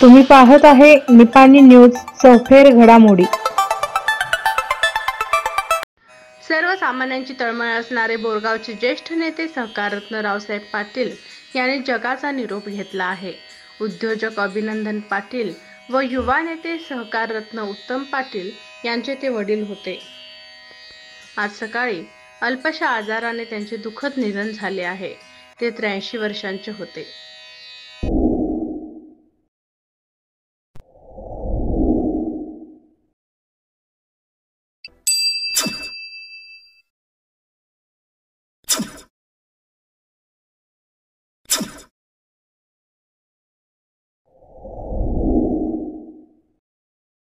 तुम्ही पाहत आहे निपाणी न्यूज चौफेर घडामोडी। सर्वसामान्यांची तळमळ असणारे बोरगावचे ज्येष्ठ नेते सहकाररत्न रावसाहेब पाटील यांनी जगाचा निरोप घेतला आहे। उद्योजक अभिनंदन पाटील व युवा नेते सहकाररत्न उत्तम पाटील यांचे ते वडील होते। आज सकाळी अल्पशा आजाराने त्यांचे दुःखद निधन झाले आहे। ते 83 वर्षांचे होते।